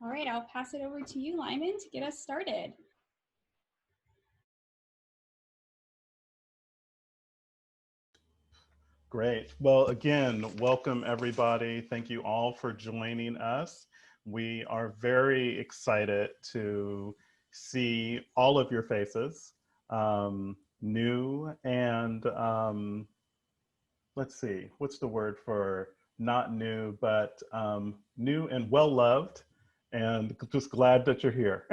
All right, I'll pass it over to you, Lyman, to get us started. Great. Well, again, welcome everybody. Thank you all for joining us. We are very excited to see all of your faces, new and let's see, what's the word for not new, but new and well-loved, and just glad that you're here.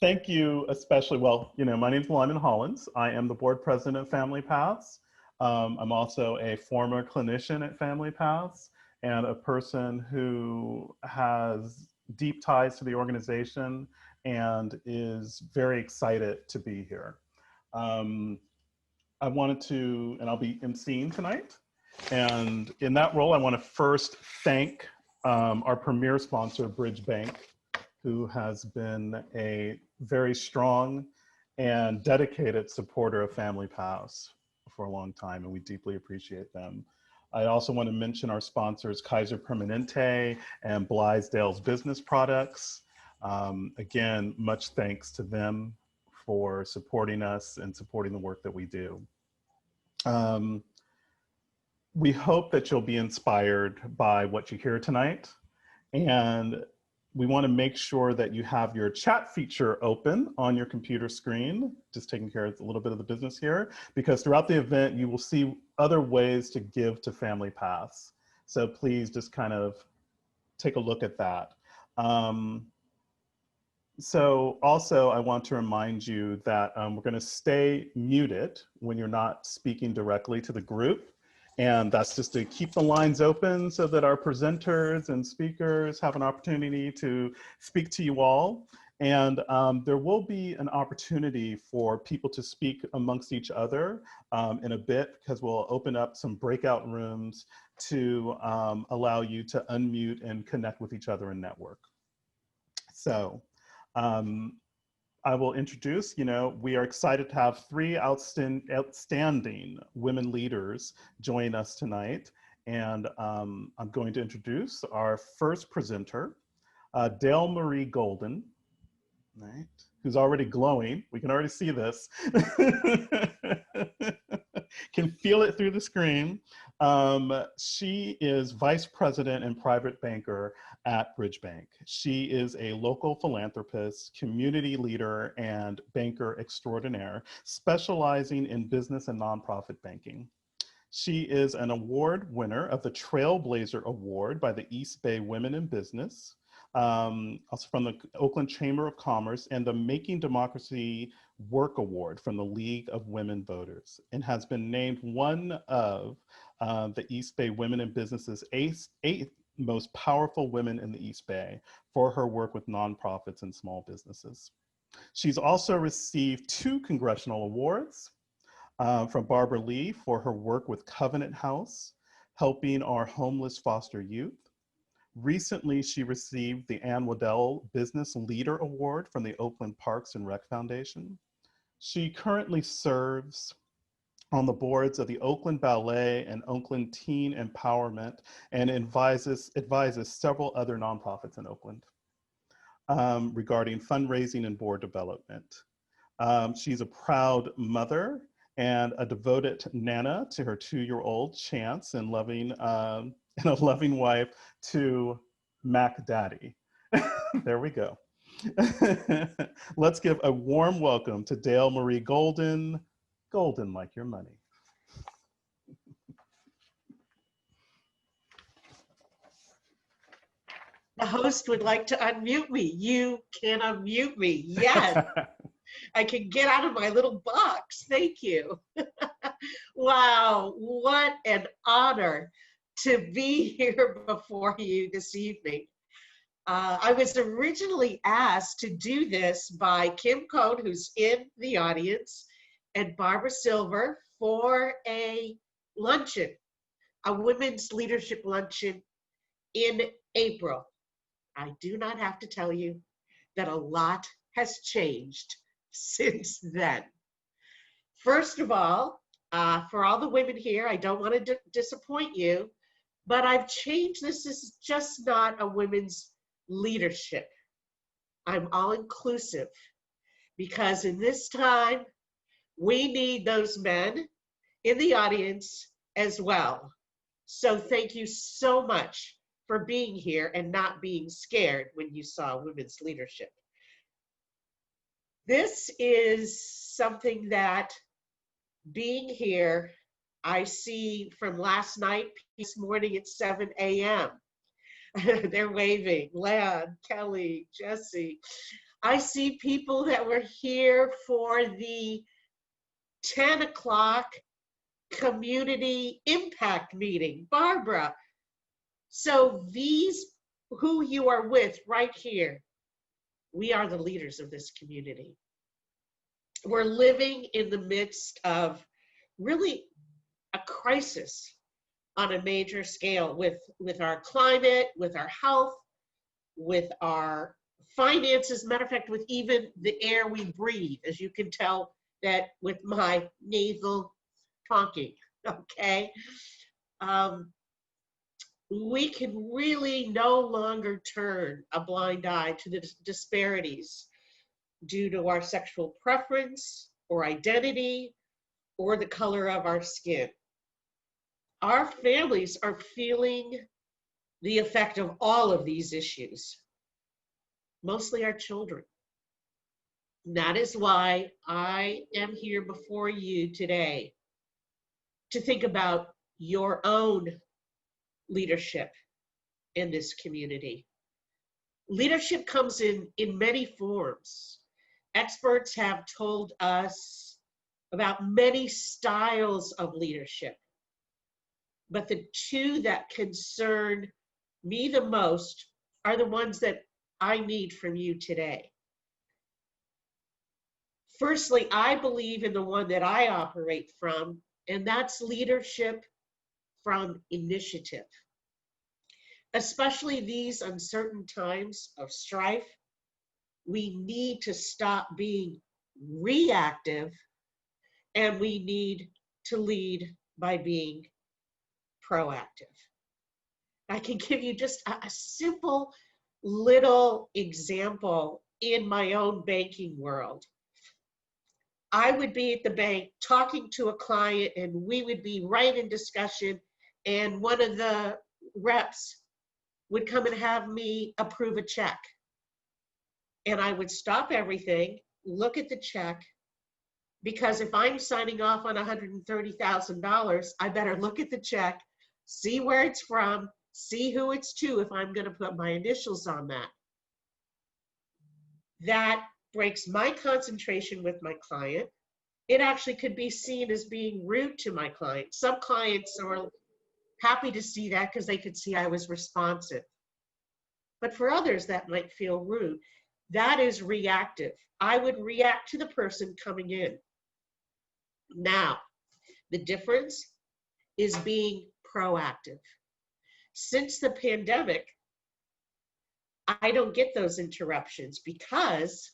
Thank you especially, well, my name is Lyman Hollins. I am the board president of Family Paths. I'm also a former clinician at Family Paths and a person who has deep ties to the organization and is very excited to be here. I wanted to, and I'll be emceeing tonight. And in that role, I want to first thank our premier sponsor, Bridge Bank, who has been a very strong and dedicated supporter of Family Paths for a long time, and we deeply appreciate them. I also want to mention our sponsors, Kaiser Permanente and Blithedale's Business Products. Again, much thanks to them for supporting us and supporting the work that we do. We hope that you'll be inspired by what you hear tonight, and we want to make sure that you have your chat feature open on your computer screen, just taking care of a little bit of the business here, because throughout the event, you will see other ways to give to Family Paths. So please just kind of take a look at that. So also, I want to remind you that we're going to stay muted when you're not speaking directly to the group. And that's just to keep the lines open so that our presenters and speakers have an opportunity to speak to you all. And there will be an opportunity for people to speak amongst each other in a bit, because we'll open up some breakout rooms to allow you to unmute and connect with each other and network. So I will introduce, we are excited to have three outstanding women leaders join us tonight. And I'm going to introduce our first presenter, Dale Marie Golden, right, who's already glowing. We can already see this. Can feel it through the screen. She is vice president and private banker at Bridge Bank. She is a local philanthropist, community leader, and banker extraordinaire, specializing in business and nonprofit banking. She is an award winner of the Trailblazer Award by the East Bay Women in Business, also from the Oakland Chamber of Commerce, and the Making Democracy Work Award from the League of Women Voters, and has been named one of the East Bay Women in Business's eight most powerful women in the East Bay for her work with nonprofits and small businesses. She's also received 2 congressional awards from Barbara Lee for her work with Covenant House, helping our homeless foster youth. Recently, she received the Ann Waddell Business Leader Award from the Oakland Parks and Rec Foundation. She currently serves on the boards of the Oakland Ballet and Oakland Teen Empowerment, and advises several other nonprofits in Oakland regarding fundraising and board development. She's a proud mother and a devoted nana to her 2-year-old Chance, and a loving wife to Mac Daddy. There we go. Let's give a warm welcome to Dale Marie Golden. Golden like your money. The host would like to unmute me. You can unmute me. Yes. I can get out of my little box. Thank you. Wow, what an honor to be here before you this evening. I was originally asked to do this by Kim Cohn, who's in the audience, and Barbara Silver for a luncheon, a women's leadership luncheon in April. I do not have to tell you that a lot has changed since then. First of all, for all the women here, I don't want to disappoint you, But I've changed this. This is just not a women's leadership. I'm all inclusive because in this time, we need those men in the audience as well. So thank you so much for being here and not being scared when you saw women's leadership. This is something that being here, I see from last night, this morning at 7 a.m. They're waving, Lan, Kelly, Jesse. I see people that were here for the 10 o'clock community impact meeting, Barbara. So these, who you are with right here, we are the leaders of this community. We're living in the midst of really a crisis on a major scale with our climate, with our health, with our finances, matter of fact, with even the air we breathe, as you can tell that with my nasal talking, okay? We can really no longer turn a blind eye to the disparities due to our sexual preference or identity or the color of our skin. Our families are feeling the effect of all of these issues, mostly our children. And that is why I am here before you today to think about your own leadership in this community. Leadership comes in many forms. Experts have told us about many styles of leadership, but the two that concern me the most are the ones that I need from you today. Firstly, I believe in the one that I operate from, and that's leadership from initiative. Especially these uncertain times of strife, we need to stop being reactive and we need to lead by being proactive. I can give you just a simple little example in my own banking world. I would be at the bank talking to a client and we would be right in discussion, and one of the reps would come and have me approve a check. And I would stop everything, look at the check, because if I'm signing off on $130,000, I better look at the check, see where it's from, see who it's to if I'm going to put my initials on that. That breaks my concentration with my client. It actually could be seen as being rude to my client. Some clients are happy to see that because they could see I was responsive. But for others, that might feel rude. That is reactive. I would react to the person coming in. Now, the difference is being proactive. Since the pandemic, I don't get those interruptions because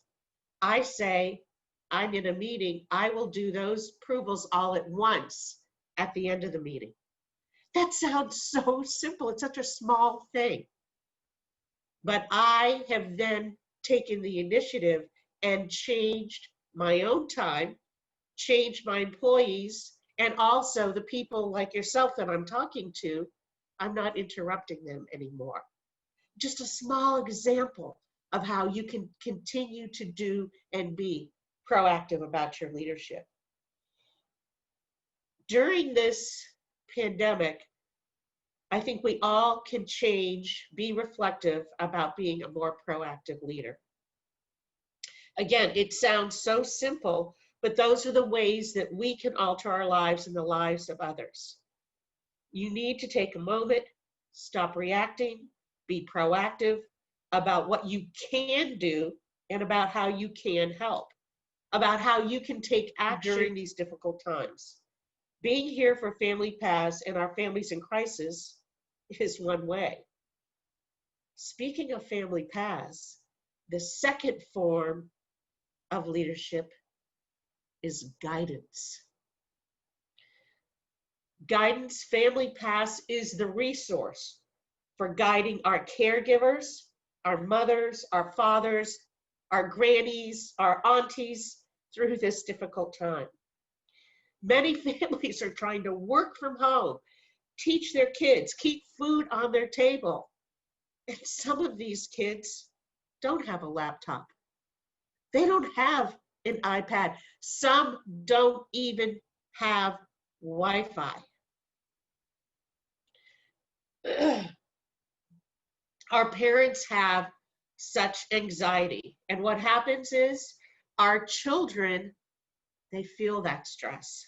I say, I'm in a meeting, I will do those approvals all at once at the end of the meeting. That sounds so simple. It's such a small thing. But I have then taken the initiative and changed my own time, changed my employees, and also the people like yourself that I'm talking to, I'm not interrupting them anymore. Just a small example of how you can continue to do and be proactive about your leadership. During this pandemic, I think we all can change, be reflective about being a more proactive leader. Again, it sounds so simple, but those are the ways that we can alter our lives and the lives of others. You need to take a moment, stop reacting, be proactive about what you can do and about how you can help, about how you can take action during these difficult times. Being here for Family Paths and our families in crisis is one way. Speaking of Family Paths, the second form of leadership is guidance. Guidance Family Pass is the resource for guiding our caregivers, our mothers, our fathers, our grannies, our aunties through this difficult time. Many families are trying to work from home, teach their kids, keep food on their table. And some of these kids don't have a laptop. They don't have an iPad. Some don't even have Wi-Fi. Our parents have such anxiety. And what happens is our children, they feel that stress.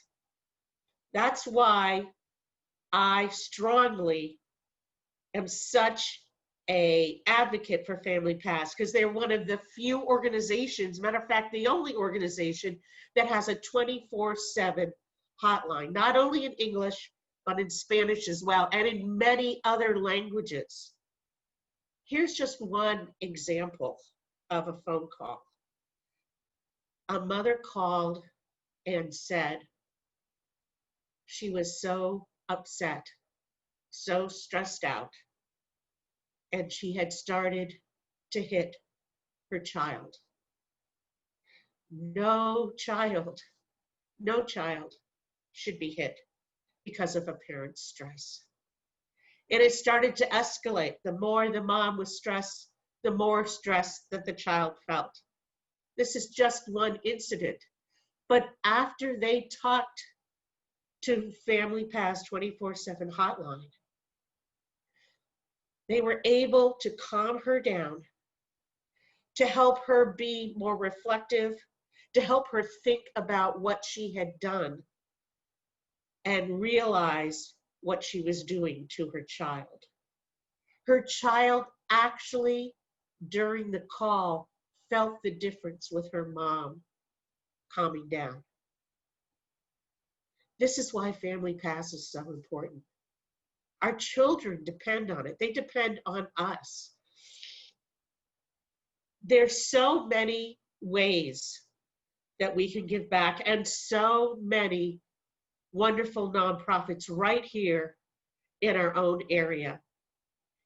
That's why I strongly am such an advocate for Family Pass, because they're one of the few organizations, matter of fact, the only organization that has a 24/7 hotline, not only in English, but in Spanish as well, and in many other languages. Here's just one example of a phone call. A mother called and said she was so upset, so stressed out, and she had started to hit her child. No child should be hit because of a parent's stress. And it started to escalate. The more the mom was stressed, the more stress that the child felt. This is just one incident. But after they talked to Family Pass 24/7 hotline, they were able to calm her down, to help her be more reflective, to help her think about what she had done and realize what she was doing to her child. Her child actually, during the call, felt the difference with her mom calming down. This is why Family Pass is so important. Our children depend on it. They depend on us. There's so many ways that we can give back, and so many wonderful nonprofits right here in our own area.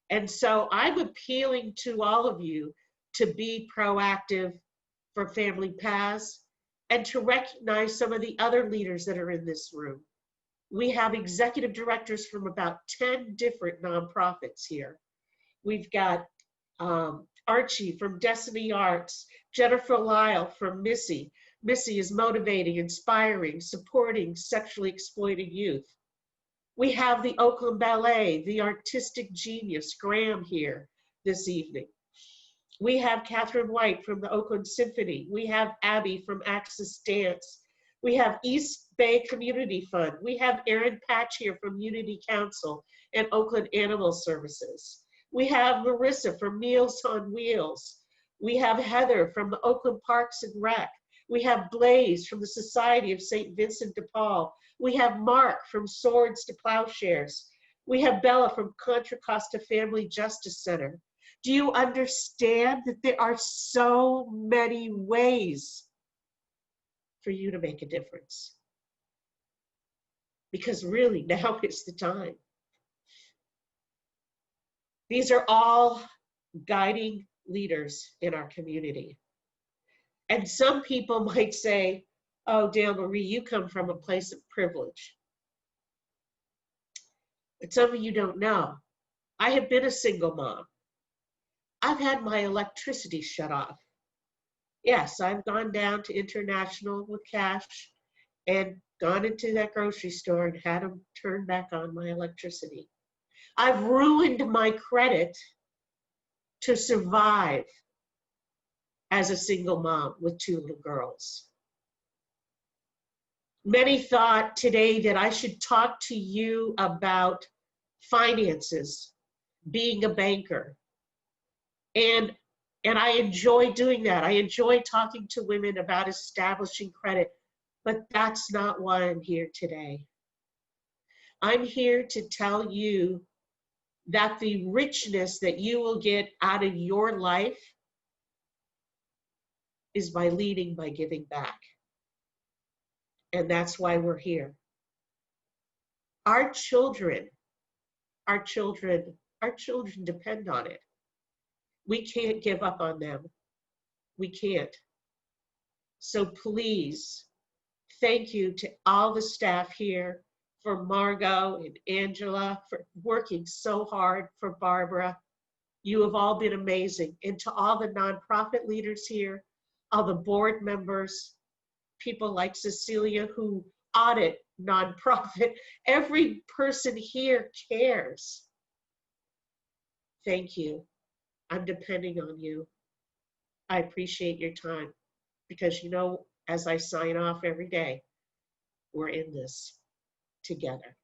And so I'm appealing to all of you to be proactive for Family Pass and to recognize some of the other leaders that are in this room. We have executive directors from about 10 different nonprofits here. We've got Archie from Destiny Arts, Jennifer Lyle from Missy. Missy is motivating, inspiring, supporting sexually exploited youth. We have the Oakland Ballet, the artistic genius, Graham, here this evening. We have Catherine White from the Oakland Symphony. We have Abby from Axis Dance. We have East Bay Community Fund. We have Erin Patch here from Unity Council and Oakland Animal Services. We have Marissa from Meals on Wheels. We have Heather from the Oakland Parks and Rec. We have Blaze from the Society of St. Vincent de Paul. We have Mark from Swords to Plowshares. We have Bella from Contra Costa Family Justice Center. Do you understand that there are so many ways for you to make a difference? Because really, now is the time. These are all guiding leaders in our community. And some people might say, oh, Dale Marie, you come from a place of privilege. But some of you don't know. I have been a single mom. I've had my electricity shut off. Yes, I've gone down to International with cash and gone into that grocery store and had them turn back on my electricity. I've ruined my credit to survive as a single mom with 2 little girls. Many thought today that I should talk to you about finances, being a banker. And I enjoy doing that. I enjoy talking to women about establishing credit, but that's not why I'm here today. I'm here to tell you that the richness that you will get out of your life is by leading, by giving back. And that's why we're here. Our children depend on it. We can't give up on them. We can't. So please, thank you to all the staff here, for Margot and Angela, for working so hard, for Barbara. You have all been amazing. And to all the nonprofit leaders here, all the board members, people like Cecilia who audit nonprofit, every person here cares. Thank you. I'm depending on you. I appreciate your time because, you know, as I sign off every day, we're in this together.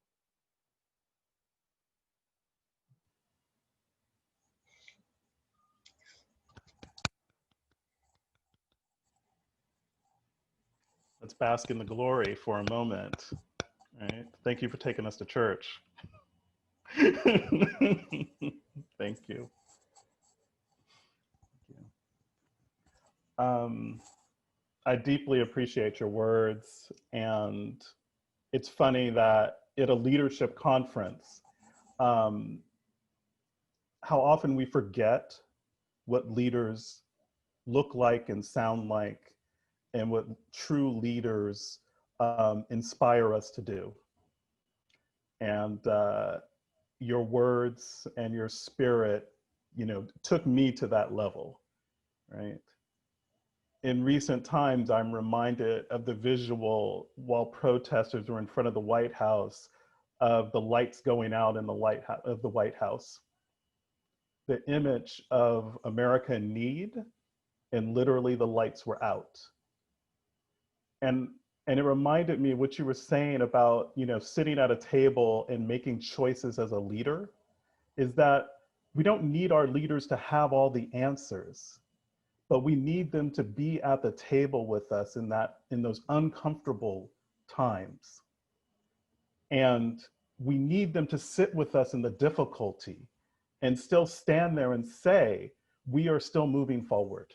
Let's bask in the glory for a moment. All right. Thank you for taking us to church. Thank you. I deeply appreciate your words, and it's funny that at a leadership conference, how often we forget what leaders look like and sound like, and what true leaders inspire us to do. And your words and your spirit, you know, took me to that level, right? In recent times, I'm reminded of the visual while protesters were in front of the White House of the lights going out in the White House. The image of America in need, and literally the lights were out. And it reminded me of what you were saying about, you know, sitting at a table and making choices as a leader, is that we don't need our leaders to have all the answers, but we need them to be at the table with us in those uncomfortable times. And we need them to sit with us in the difficulty and still stand there and say, we are still moving forward.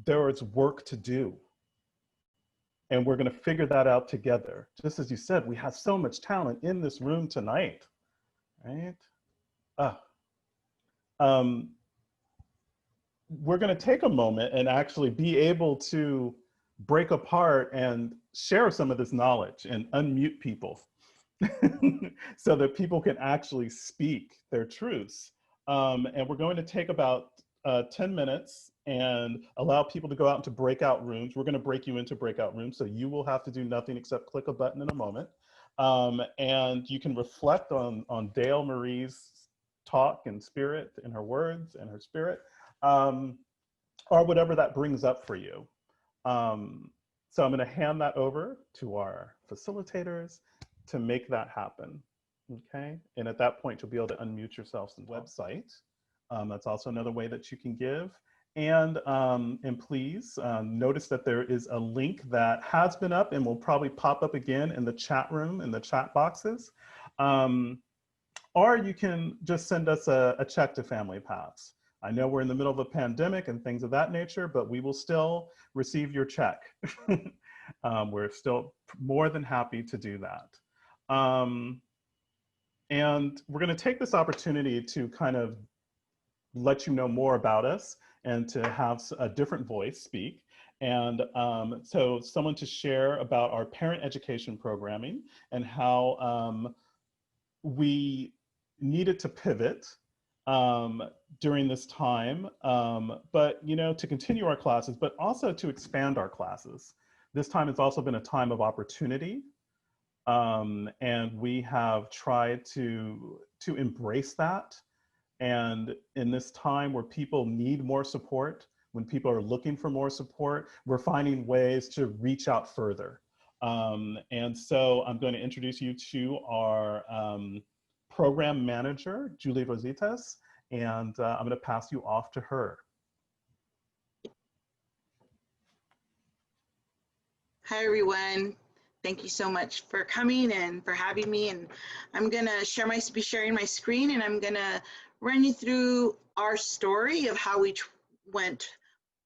There is work to do. And we're going to figure that out together. Just as you said, we have so much talent in this room tonight, right? We're going to take a moment and actually be able to break apart and share some of this knowledge and unmute people so that people can actually speak their truths. And we're going to take about 10 minutes and allow people to go out into breakout rooms. We're going to break you into breakout rooms, so you will have to do nothing except click a button in a moment. And you can reflect on Dale Marie's talk and spirit and her words and her spirit, or whatever that brings up for you. So I'm going to hand that over to our facilitators to make that happen. Okay, and at that point, you'll be able to unmute yourselves on the website. That's also another way that you can give. And please notice that there is a link that has been up and will probably pop up again in the chat room, in the chat boxes. Or you can just send us a check to Family Paths. I know we're in the middle of a pandemic and things of that nature, but we will still receive your check. We're still more than happy to do that. And we're going to take this opportunity to kind of let you know more about us and to have a different voice speak. And so someone to share about our parent education programming and how we needed to pivot during this time, but you know, to continue our classes, but also to expand our classes. This time has also been a time of opportunity. And we have tried to embrace that. And in this time where people need more support, when people are looking for more support, we're finding ways to reach out further. And so I'm going to introduce you to our program manager, Juli Rositas, and I'm going to pass you off to her. Hi, everyone. Thank you so much for coming and for having me. And I'm going to be sharing my screen, and I'm going to run you through our story of how we went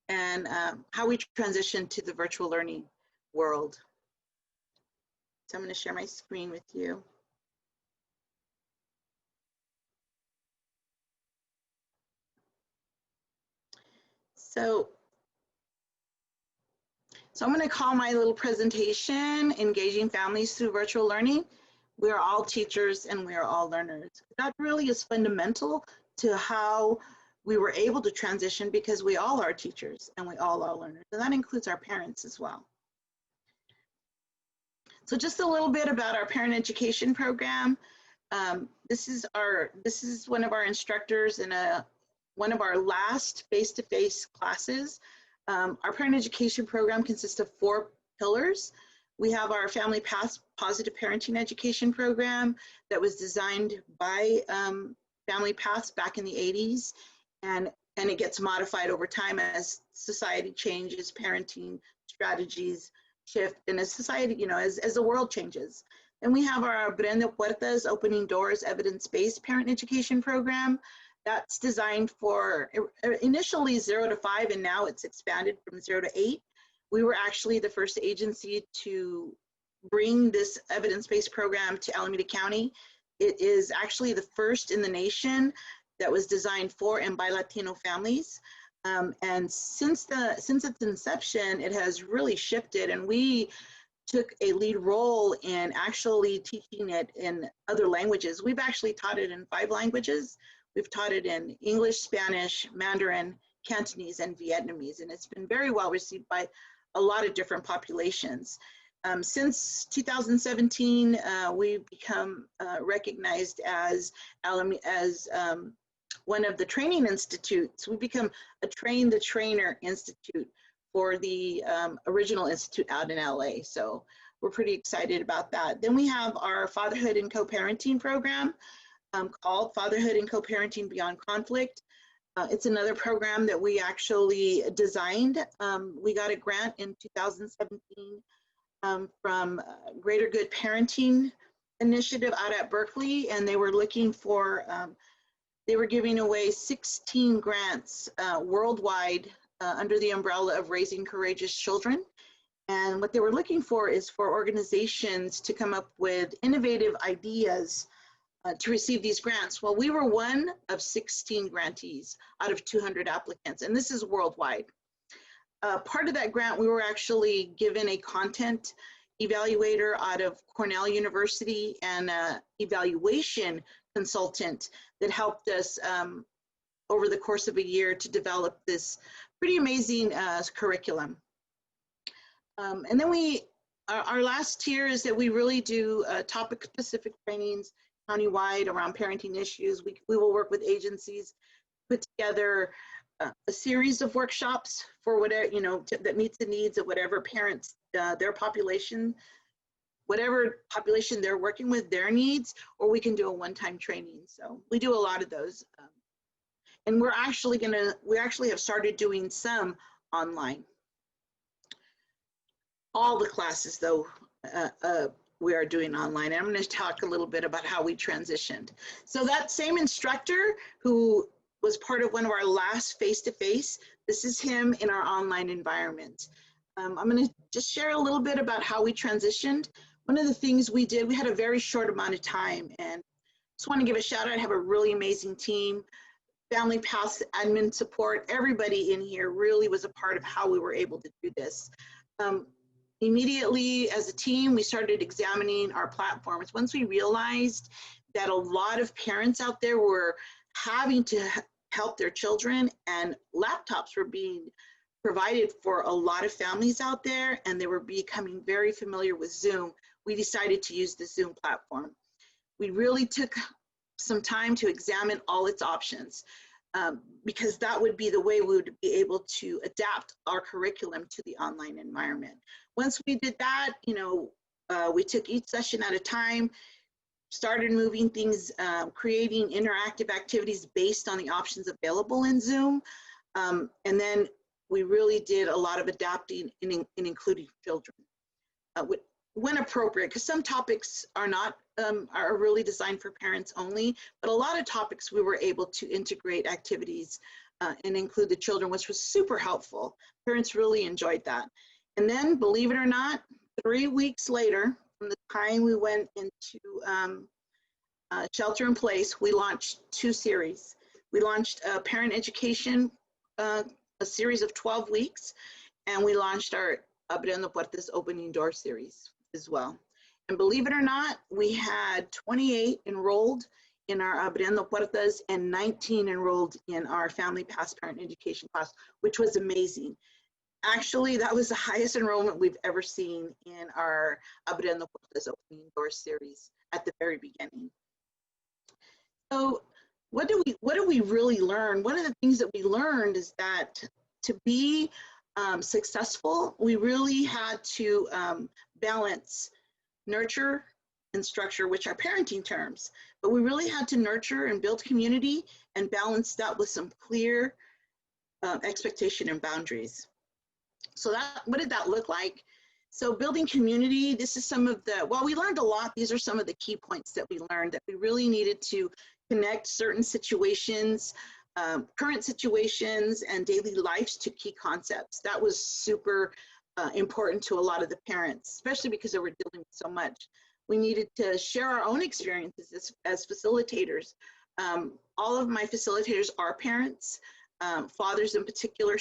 and how we transitioned to the virtual learning world. So I'm going to share my screen with you. So I'm going to call my little presentation, Engaging Families Through Virtual Learning. We are all teachers and we are all learners. That really is fundamental to how we were able to transition, because we all are teachers and we all are learners. And that includes our parents as well. So just a little bit about our parent education program. This is one of our instructors in one of our last face-to-face classes. Our parent education program consists of 4 pillars. We have our Family Path Positive Parenting Education program that was designed by Family Paths back in the 80s, and it gets modified over time as society changes, parenting strategies shift, and as society, you know, as the world changes. Then we have our Abriendo Puertas, Opening Doors, Evidence-Based Parent Education program. That's designed for initially 0 to 5, and now it's expanded from 0 to 8. We were actually the first agency to bring this evidence-based program to Alameda County. It is actually the first in the nation that was designed for and by Latino families. And since its inception, it has really shifted, and we took a lead role in actually teaching it in other languages. We've actually taught it in 5 languages. We've taught it in English, Spanish, Mandarin, Cantonese, and Vietnamese, and it's been very well received by a lot of different populations. Since 2017, we've become recognized as one of the training institutes. We've become a Train the Trainer Institute for the original institute out in LA. So we're pretty excited about that. Then we have our Fatherhood and Co-Parenting program called Fatherhood and Co-Parenting Beyond Conflict. It's another program that we actually designed. We got a grant in 2017 from Greater Good Parenting Initiative out at Berkeley, and they were looking for, they were giving away 16 grants worldwide under the umbrella of Raising Courageous Children. And what they were looking for is for organizations to come up with innovative ideas to receive these grants. Well, we were one of 16 grantees out of 200 applicants, and this is worldwide. Part of that grant, we were actually given a content evaluator out of Cornell University and an evaluation consultant that helped us over the course of a year to develop this pretty amazing curriculum. And then our last tier is that we really do topic-specific trainings countywide around parenting issues. We will work with agencies, put together a series of workshops for whatever, you know, that meets the needs of whatever parents, their population, whatever population they're working with, their needs, or we can do a one-time training. So we do a lot of those. And we actually have started doing some online. All the classes though, we are doing online. And I'm going to talk a little bit about how we transitioned. So that same instructor who was part of one of our last face-to-face, this is him in our online environment. I'm going to just share a little bit about how we transitioned. One of the things we did, we had a very short amount of time, and just want to give a shout out. I have a really amazing team, Family Paths admin support. Everybody in here really was a part of how we were able to do this. Immediately as a team, we started examining our platforms. Once we realized that a lot of parents out there were having to help their children, and laptops were being provided for a lot of families out there, and they were becoming very familiar with Zoom, we decided to use the Zoom platform. We really took some time to examine all its options, because that would be the way we would be able to adapt our curriculum to the online environment. Once we did that, you know, we took each session at a time, started moving things, creating interactive activities based on the options available in Zoom. And then we really did a lot of adapting in including children when appropriate, because some topics are really designed for parents only, but a lot of topics we were able to integrate activities and include the children, which was super helpful. Parents really enjoyed that. And then, believe it or not, 3 weeks later, from the time we went into shelter in place, we launched 2 series. We launched a parent education a series of 12 weeks, and we launched our Abriendo Puertas Opening Door series as well. And believe it or not, we had 28 enrolled in our Abriendo Puertas and 19 enrolled in our Family Past Parent Education class, which was amazing. Actually, that was the highest enrollment we've ever seen in our Abriendo Puertas Opening Door series at the very beginning. So what do we really learn? One of the things that we learned is that to be successful, we really had to balance nurture and structure, which are parenting terms, but we really had to nurture and build community and balance that with some clear expectation and boundaries. So what did that look like? So building community, this is some of the, well, we learned a lot. These are some of the key points that we learned, that we really needed to connect certain situations, current situations and daily lives to key concepts. That was super important to a lot of the parents, especially because they were dealing with so much. We needed to share our own experiences as facilitators. All of my facilitators are parents, fathers in particular,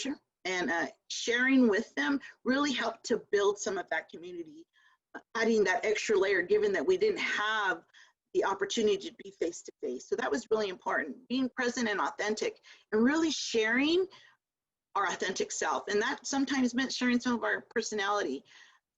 and sharing with them really helped to build some of that community, adding that extra layer, given that we didn't have the opportunity to be face-to-face. So that was really important, being present and authentic, and really sharing our authentic self. And that sometimes meant sharing some of our personality.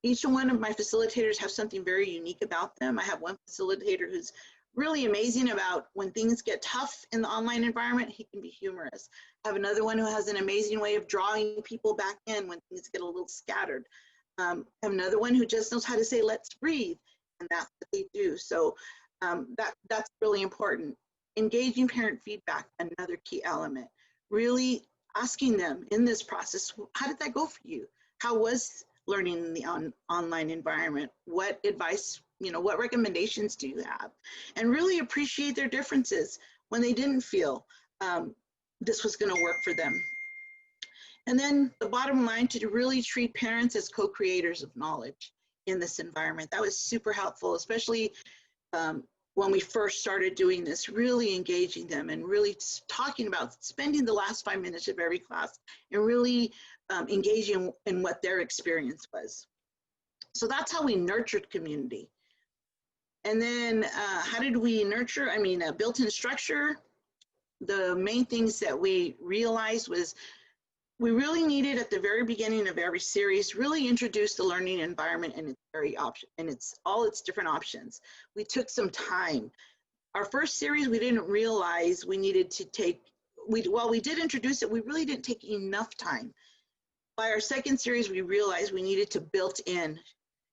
Each one of my facilitators have something very unique about them. I have one facilitator who's really amazing about when things get tough in the online environment, he can be humorous. I have another one who has an amazing way of drawing people back in when things get a little scattered. I have another one who just knows how to say, let's breathe, and that's what they do. So that's really important. Engaging parent feedback, another key element. Really asking them in this process, how did that go for you? How was learning in the online environment? What advice, what recommendations do you have? And really appreciate their differences when they didn't feel this was going to work for them. And then the bottom line, to really treat parents as co-creators of knowledge in this environment. That was super helpful, especially when we first started doing this, really engaging them and really talking about spending the last 5 minutes of every class and really engaging in what their experience was. So that's how we nurtured community. And then how did we nurture? I mean, built-in structure. The main things that we realized was we really needed at the very beginning of every series, really introduce the learning environment and all its different options. We took some time. Our first series, we didn't realize we needed to take, while we did introduce it, we really didn't take enough time. By our second series, we realized we needed to build in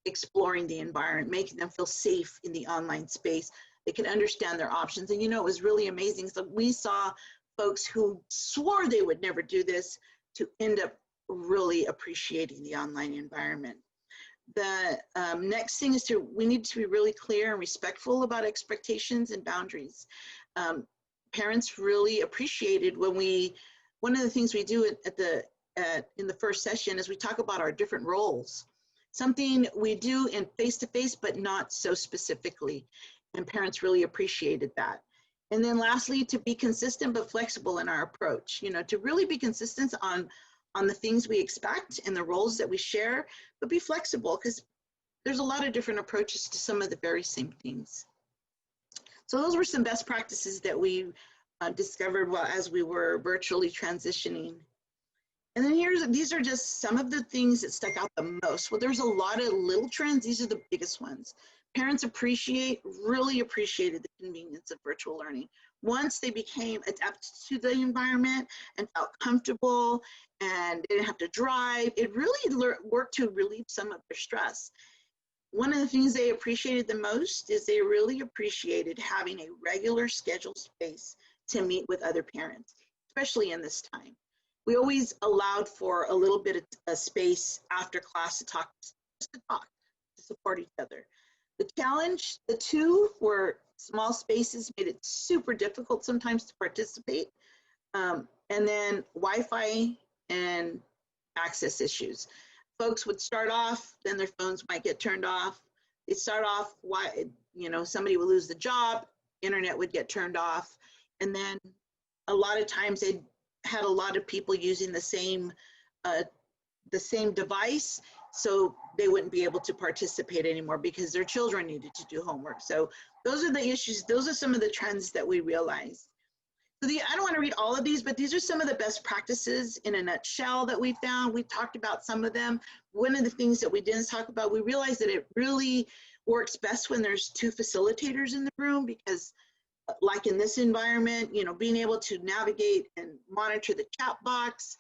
exploring the environment, making them feel safe in the online space. They could understand their options. And it was really amazing. So we saw folks who swore they would never do this to end up really appreciating the online environment. The next thing is we need to be really clear and respectful about expectations and boundaries. Parents really appreciated when one of the things we do in the first session is we talk about our different roles. Something we do in face-to-face, but not so specifically. And parents really appreciated that. And then lastly, to be consistent but flexible in our approach, to really be consistent on the things we expect and the roles that we share, but be flexible because there's a lot of different approaches to some of the very same things. So those were some best practices that we discovered as we were virtually transitioning. And then these are just some of the things that stuck out the most. Well, there's a lot of little trends. These are the biggest ones. Parents really appreciated the convenience of virtual learning. Once they became adept to the environment and felt comfortable and didn't have to drive, it really worked to relieve some of their stress. One of the things they appreciated the most is they really appreciated having a regular scheduled space to meet with other parents, especially in this time. We always allowed for a little bit of space after class to talk, to support each other. The challenge, the two were small spaces made it super difficult sometimes to participate. And then Wi-Fi and access issues. Folks would start off, then their phones might get turned off. They'd start off, somebody would lose the job, internet would get turned off. And then a lot of times they'd had a lot of people using the same device, so they wouldn't be able to participate anymore because their children needed to do homework. So those are the issues. Those are some of the trends that we realized. So I don't want to read all of these, but these are some of the best practices in a nutshell that we found. We talked about some of them. One of the things that we didn't talk about, we realized that it really works best when there's 2 facilitators in the room, because like in this environment, you know, being able to navigate and monitor the chat box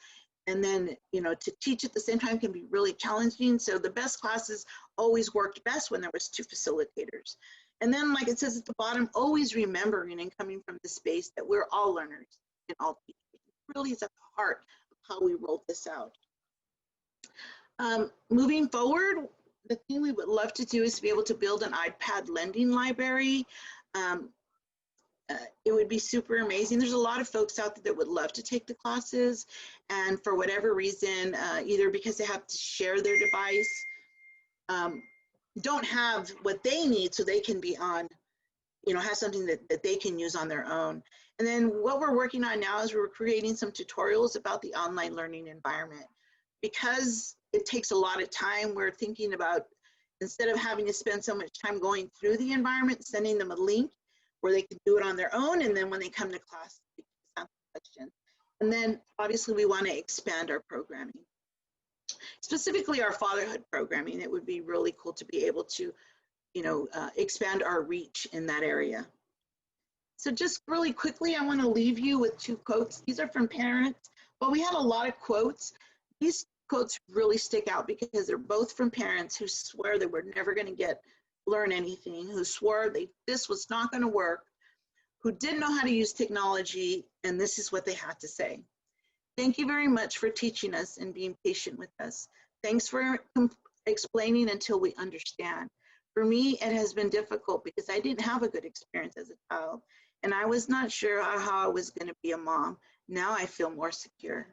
and then, you know, to teach at the same time can be really challenging. So the best classes always worked best when there was 2 facilitators. And then, like it says at the bottom, always remembering and coming from the space that we're all learners and all teachers. It really is at the heart of how we rolled this out. Moving forward, the thing we would love to do is to be able to build an iPad lending library. It would be super amazing. There's a lot of folks out there that would love to take the classes, and for whatever reason, either because they have to share their device, don't have what they need so they can be on, you know, have something that they can use on their own. And then what we're working on now is we're creating some tutorials about the online learning environment. Because it takes a lot of time, we're thinking about, instead of having to spend so much time going through the environment, sending them a link where they can do it on their own, and then when they come to class, they can ask questions. And then obviously we want to expand our programming. Specifically our fatherhood programming. It would be really cool to be able to, you know, expand our reach in that area. So just really quickly, I want to leave you with 2 quotes. These are from parents, but we had a lot of quotes. These quotes really stick out because they're both from parents who swear they were never going to learn anything, who swore this was not going to work, who didn't know how to use technology, and this is what they had to say. Thank you very much for teaching us and being patient with us. Thanks for explaining until we understand. For me, it has been difficult because I didn't have a good experience as a child, and I was not sure how I was going to be a mom. Now I feel more secure.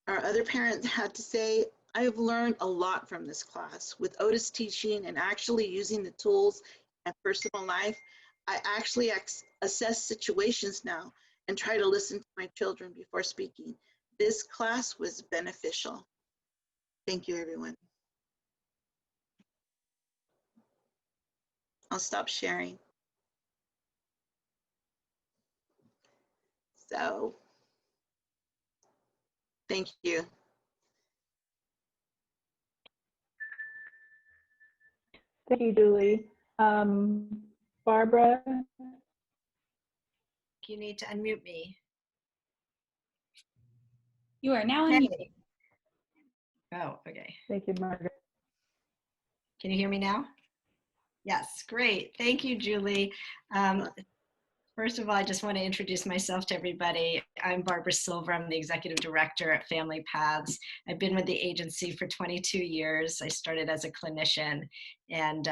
Our other parents had to say, I have learned a lot from this class. With Otis teaching and actually using the tools in personal life, I actually assess situations now and try to listen to my children before speaking. This class was beneficial. Thank you, everyone. I'll stop sharing. So, thank you. Thank you, Julie. Barbara? You need to unmute me. You are now Hey. unmuted. Oh, okay. Thank you, Margaret. Can you hear me now? Yes, great. Thank you, Julie. First of all, I just want to introduce myself to everybody. I'm Barbara Silver. I'm the Executive Director at Family Paths. I've been with the agency for 22 years. I started as a clinician and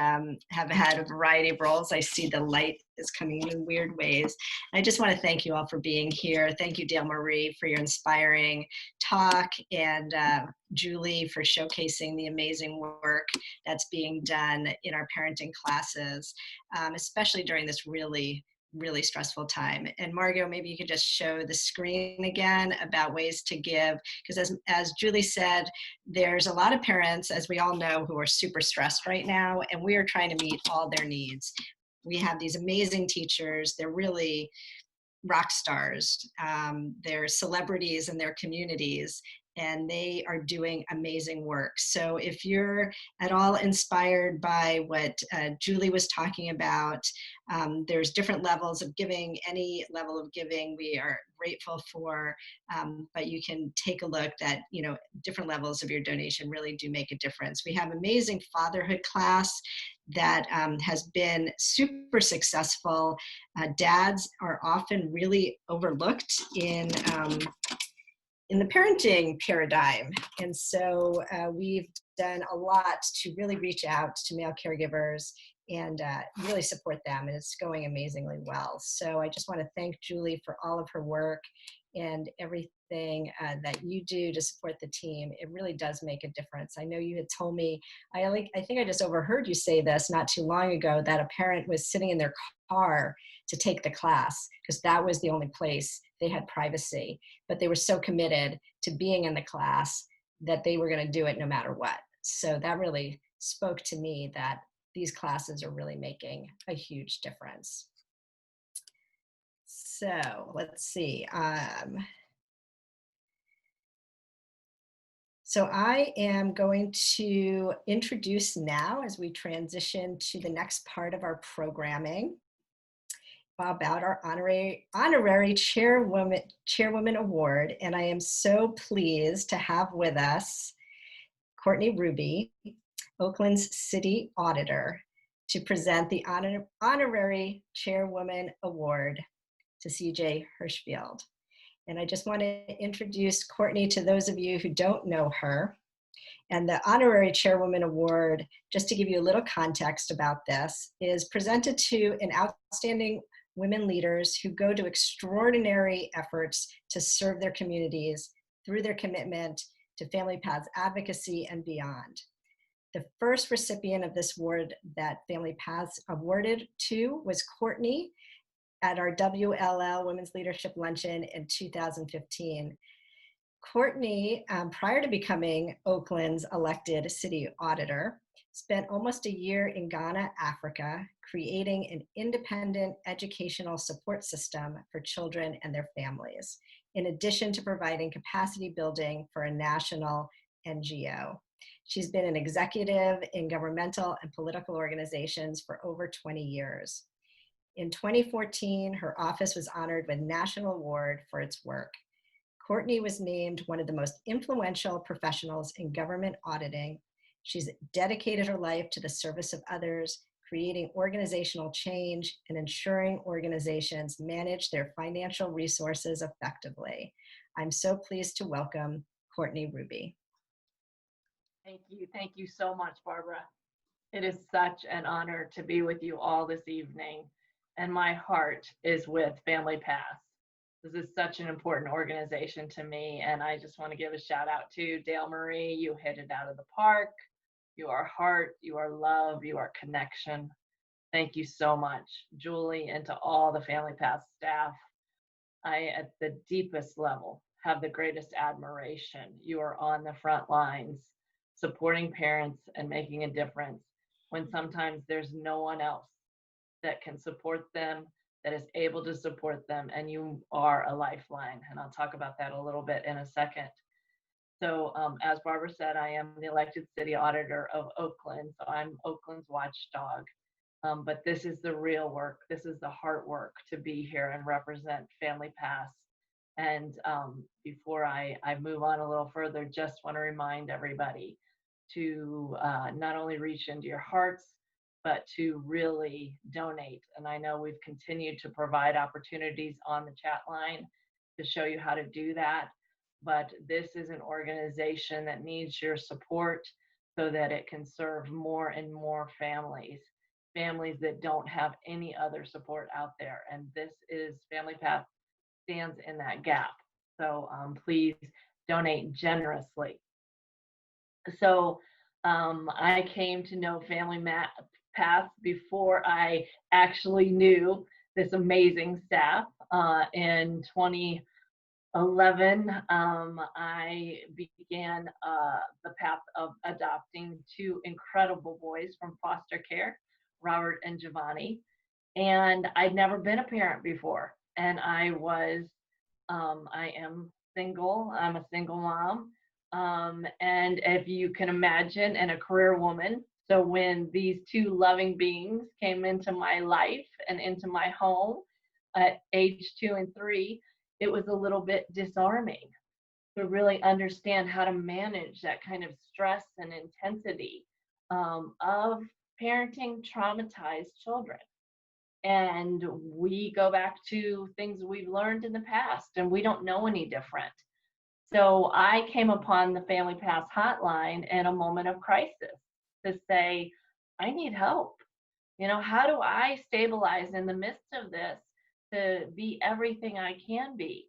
have had a variety of roles. I see the light is coming in weird ways. I just want to thank you all for being here. Thank you, Dale Marie, for your inspiring talk, and Julie for showcasing the amazing work that's being done in our parenting classes, especially during this really stressful time. And Margot, maybe you could just show the screen again about ways to give, because as Julie said, there's a lot of parents, as we all know, who are super stressed right now, and we are trying to meet all their needs. We have these amazing teachers. They're really rock stars. They're celebrities in their communities, and they are doing amazing work. So if you're at all inspired by what Julie was talking about, there's different levels of giving. Any level of giving we are grateful for, but you can take a look that, you know, different levels of your donation really do make a difference. We have amazing fatherhood class that has been super successful. Dads are often really overlooked in the parenting paradigm. And so we've done a lot to really reach out to male caregivers and really support them, and it's going amazingly well. So I just want to thank Julie for all of her work, and everything that you do to support the team. It really does make a difference. I know you had told me, I think I just overheard you say this not too long ago, that a parent was sitting in their car to take the class because that was the only place they had privacy. But they were so committed to being in the class that they were going to do it no matter what. So that really spoke to me that these classes are really making a huge difference. So let's see. So I am going to introduce now, as we transition to the next part of our programming, about our Honorary Chairwoman Award. And I am so pleased to have with us Courtney Ruby, Oakland's City Auditor, to present the Honorary Chairwoman Award to CJ Hirschfield. And I just want to introduce Courtney to those of you who don't know her. And the Honorary Chairwoman Award, just to give you a little context about this, is presented to an outstanding women leaders who go to extraordinary efforts to serve their communities through their commitment to Family Paths advocacy and beyond. The first recipient of this award that Family Paths awarded to was Courtney at our WLL Women's Leadership Luncheon in 2015. Courtney, prior to becoming Oakland's elected city auditor, spent almost a year in Ghana, Africa, creating an independent educational support system for children and their families, in addition to providing capacity building for a national NGO. She's been an executive in governmental and political organizations for over 20 years. In 2014, her office was honored with a national award for its work. Courtney was named one of the most influential professionals in government auditing. She's dedicated her life to the service of others, creating organizational change and ensuring organizations manage their financial resources effectively. I'm so pleased to welcome Courtney Ruby. Thank you. Thank you so much, Barbara. It is such an honor to be with you all this evening, and my heart is with Family Paths. This is such an important organization to me, and I just want to give a shout out to Dale Marie. You hit it out of the park. You are heart, you are love, you are connection. Thank you so much, Julie, and to all the Family Paths staff. I, at the deepest level, have the greatest admiration. You are on the front lines, supporting parents and making a difference when sometimes there's no one else that can support them, that is able to support them, and you are a lifeline. And I'll talk about that a little bit in a second. So as Barbara said, I am the elected city auditor of Oakland, so I'm Oakland's watchdog. But this is the real work. This is the hard work to be here and represent Family Paths. And before I move on a little further, just want to remind everybody to not only reach into your hearts, but to really donate. And I know we've continued to provide opportunities on the chat line to show you how to do that. But this is an organization that needs your support so that it can serve more and more families that don't have any other support out there. And this is Family Path stands in that gap. So please donate generously. So I came to know Family Path before I actually knew this amazing staff. In 2011, I began the path of adopting two incredible boys from foster care, Robert and Giovanni. And I'd never been a parent before. And I am single. I'm a single mom. And if you can imagine, and a career woman. So when these two loving beings came into my life and into my home at age 2 and 3, it was a little bit disarming to really understand how to manage that kind of stress and intensity of parenting traumatized children. And we go back to things we've learned in the past, and we don't know any different. So I came upon the Family Paths hotline in a moment of crisis to say, I need help. You know, how do I stabilize in the midst of this to be everything I can be?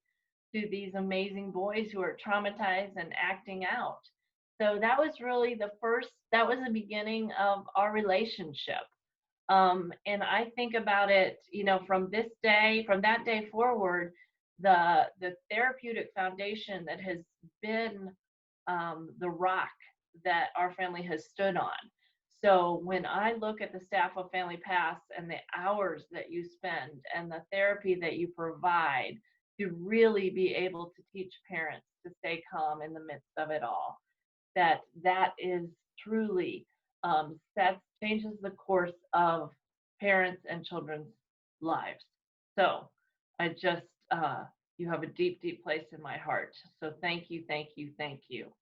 to these amazing boys who are traumatized and acting out. So that was really that was the beginning of our relationship. And I think about it, from that day forward, the therapeutic foundation that has been the rock that our family has stood on. So when I look at the staff of Family Pass and the hours that you spend and the therapy that you provide to really be able to teach parents to stay calm in the midst of it all, that is truly changes the course of parents and children's lives. So I just, you have a deep, deep place in my heart. So thank you, thank you, thank you.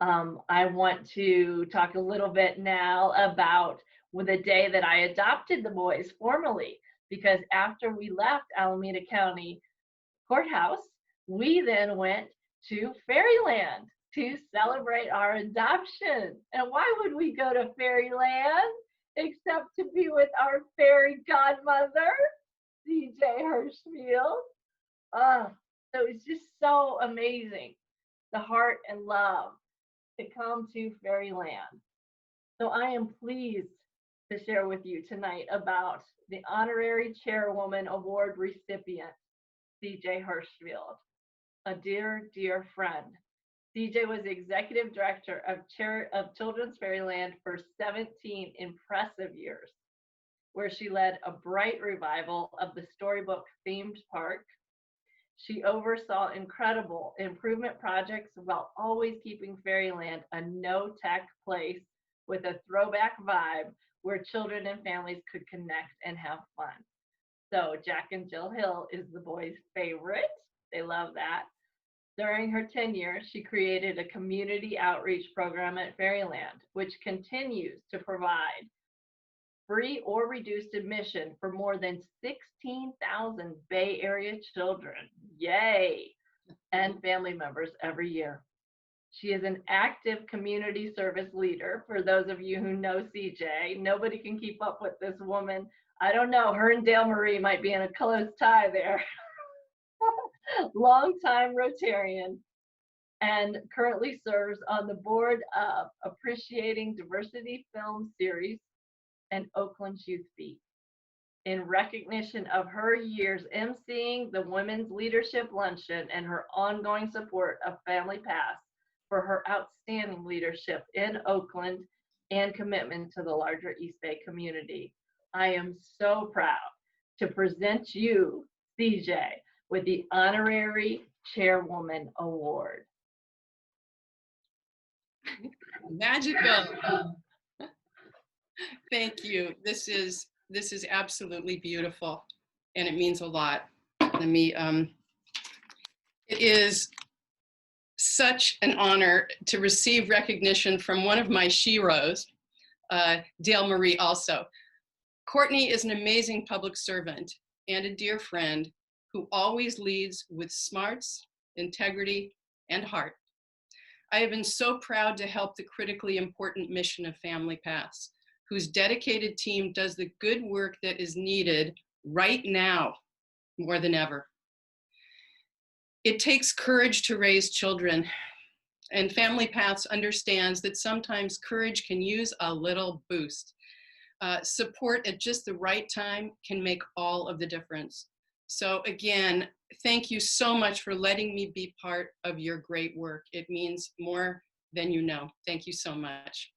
I want to talk a little bit now about the day that I adopted the boys formally, because after we left Alameda County Courthouse, we then went to Fairyland to celebrate our adoption. And why would we go to Fairyland except to be with our fairy godmother, CJ Hirschfield? So it's just so amazing, the heart and love to come to Fairyland. So I am pleased to share with you tonight about the Honorary Chairwoman Award recipient, CJ Hirschfield, a dear, dear friend. CJ was Executive Director of Children's Fairyland for 17 impressive years, where she led a bright revival of the storybook themed park. She oversaw incredible improvement projects while always keeping Fairyland a no-tech place with a throwback vibe where children and families could connect and have fun. So Jack and Jill Hill is the boys' favorite. They love that. During her tenure, she created a community outreach program at Fairyland, which continues to provide free or reduced admission for more than 16,000 Bay Area children, yay, and family members every year. She is an active community service leader. For those of you who know CJ, nobody can keep up with this woman. I don't know, her and Dale Marie might be in a close tie there. Longtime Rotarian, and currently serves on the board of Appreciating Diversity Film Series and Oakland's Youth Beat. In recognition of her years emceeing the Women's Leadership Luncheon and her ongoing support of Family Pass for her outstanding leadership in Oakland and commitment to the larger East Bay community, I am so proud to present you, CJ, with the Honorary Chairwoman Award. Magical. Thank you. This is absolutely beautiful, and it means a lot to me. It is such an honor to receive recognition from one of my sheroes, Dale Marie also. Courtney is an amazing public servant and a dear friend who always leads with smarts, integrity, and heart. I have been so proud to help the critically important mission of Family Pass, whose dedicated team does the good work that is needed right now more than ever. It takes courage to raise children, and Family Pass understands that sometimes courage can use a little boost. Support at just the right time can make all of the difference. So again, thank you so much for letting me be part of your great work. It means more than you know. Thank you so much.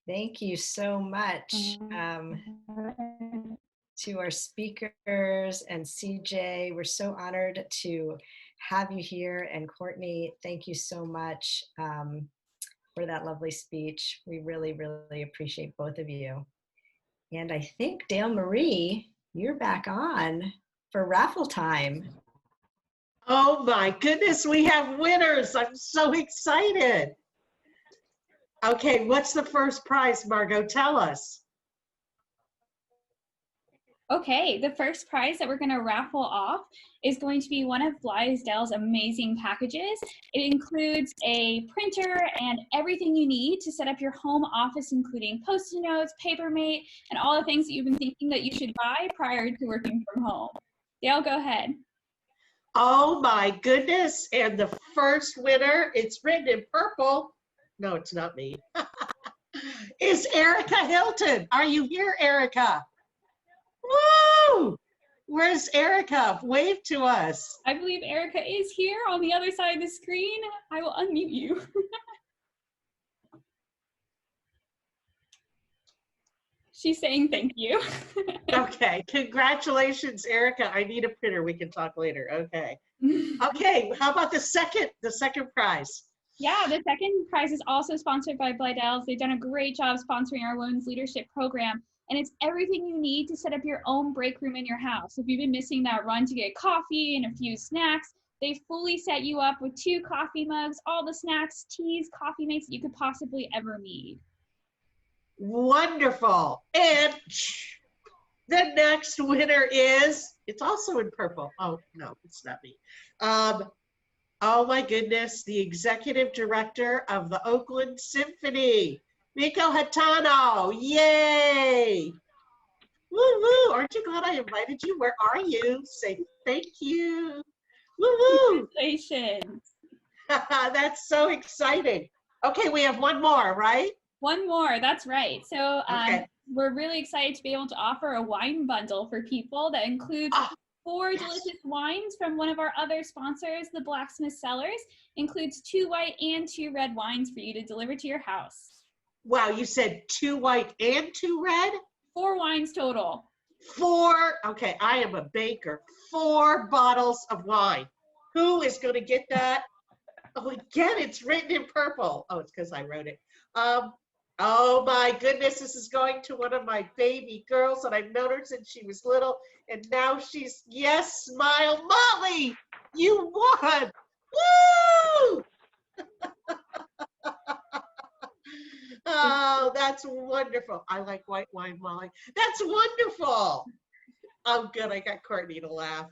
Thank you so much to our speakers and CJ. We're so honored to have you here. And Courtney, thank you so much for that lovely speech. We really, really appreciate both of you. And I think Dale Marie, you're back on for raffle time. Oh my goodness, we have winners. I'm so excited. Okay, what's the first prize, Margot? Tell us. Okay, the first prize that we're going to raffle off is going to be one of Blithedale's amazing packages. It includes a printer and everything you need to set up your home office, including Post-it notes, Papermate, and all the things that you've been thinking that you should buy prior to working from home. Dale, go ahead. Oh my goodness. And the first winner, it's written in purple. No, it's not me. Is Erica Hilton. Are you here, Erica? Woo! Where's Erica? Wave to us. I believe Erica is here on the other side of the screen. I will unmute you. She's saying thank you. Okay, congratulations, Erica. I need a printer. We can talk later. Okay. Okay, how about the second prize? Yeah, the second prize is also sponsored by Blithedale's. They've done a great job sponsoring our Women's Leadership Program. And it's everything you need to set up your own break room in your house. If you've been missing that run to get coffee and a few snacks, they fully set you up with 2 coffee mugs, all the snacks, teas, coffee mates that you could possibly ever need. Wonderful. And the next winner is, it's also in purple. Oh, no, it's not me. Oh my goodness, the executive director of the Oakland Symphony, Miko Hatano. Yay! Woo woo! Aren't you glad I invited you? Where are you? Say thank you. Woo woo! Congratulations. That's so exciting. Okay, we have one more, right? One more, that's right. So Okay. we're really excited to be able to offer a wine bundle for people that includes 4 delicious wines from one of our other sponsors, the Blacksmith Cellars. Includes 2 white and 2 red wines for you to deliver to your house. Wow, you said 2 white and 2 red? 4 wines total. 4, okay, I am a baker. 4 bottles of wine. Who is going to get that? Oh, again, it's written in purple. Oh, it's because I wrote it. Oh my goodness, this is going to one of my baby girls, and I've known her since she was little, and now she's, yes, smile, Molly, you won! Woo! Oh, that's wonderful. I like white wine, Molly. That's wonderful. Oh, good, I got Courtney to laugh.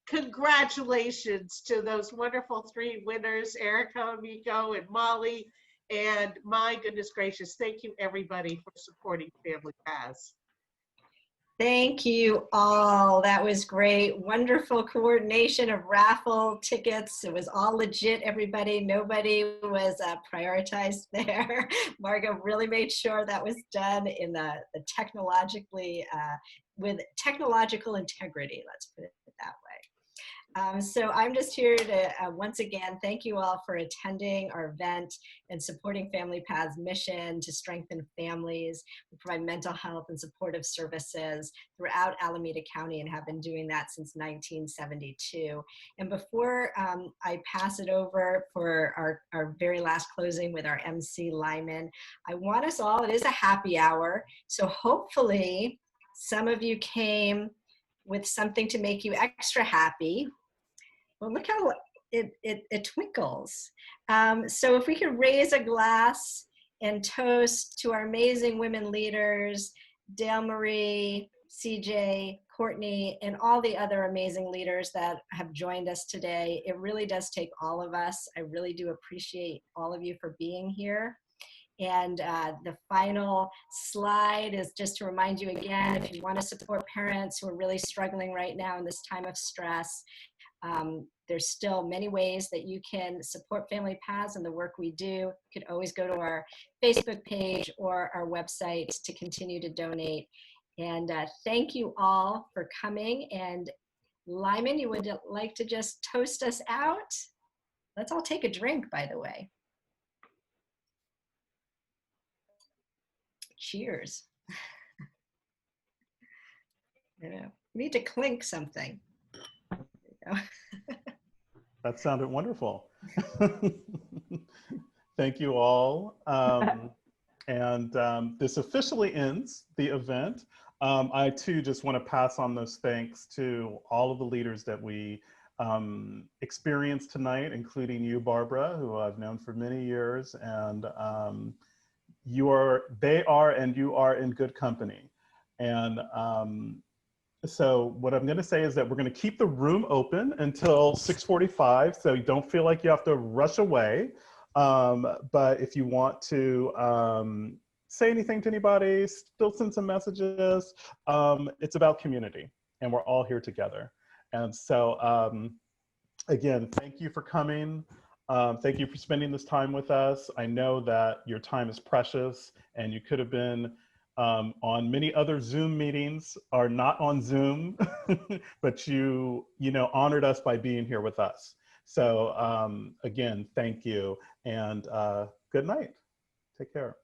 Congratulations to those wonderful 3 winners, Erica, Miko, and Molly. And my goodness gracious, thank you everybody for supporting Family Paths. Thank you all. That was great. Wonderful coordination of raffle tickets. It was all legit, everybody. Nobody was prioritized there. Margo really made sure that was done in the technologically, with technological integrity, let's put it that way. So I'm just here to once again thank you all for attending our event and supporting Family Path's mission to strengthen families. We provide mental health and supportive services throughout Alameda County and have been doing that since 1972. And before I pass it over for our very last closing with our MC Lyman, I want us all, it is a happy hour, so hopefully some of you came with something to make you extra happy. Well, look how it twinkles. So if we could raise a glass and toast to our amazing women leaders, Dale Marie, CJ, Courtney, and all the other amazing leaders that have joined us today. It really does take all of us. I really do appreciate all of you for being here. And the final slide is just to remind you again, if you want to support parents who are really struggling right now in this time of stress, there's still many ways that you can support Family Paths and the work we do. You could always go to our Facebook page or our website to continue to donate. And thank you all for coming. And Lyman, you would like to just toast us out? Let's all take a drink, by the way. Cheers. You know, we need to clink something. There you go. That sounded wonderful. Thank you all. This officially ends the event. I too just want to pass on those thanks to all of the leaders that we experienced tonight, including you, Barbara, who I've known for many years, and they are and you are in good company. And So what I'm going to say is that we're going to keep the room open until 6:45, so you don't feel like you have to rush away. But if you want to say anything to anybody, still send some messages. It's about community, and we're all here together. And so again, thank you for coming. Thank you for spending this time with us. I know that your time is precious, and you could have been on many other Zoom meetings, or not on Zoom, but you honored us by being here with us. So again, thank you, and good night. Take care.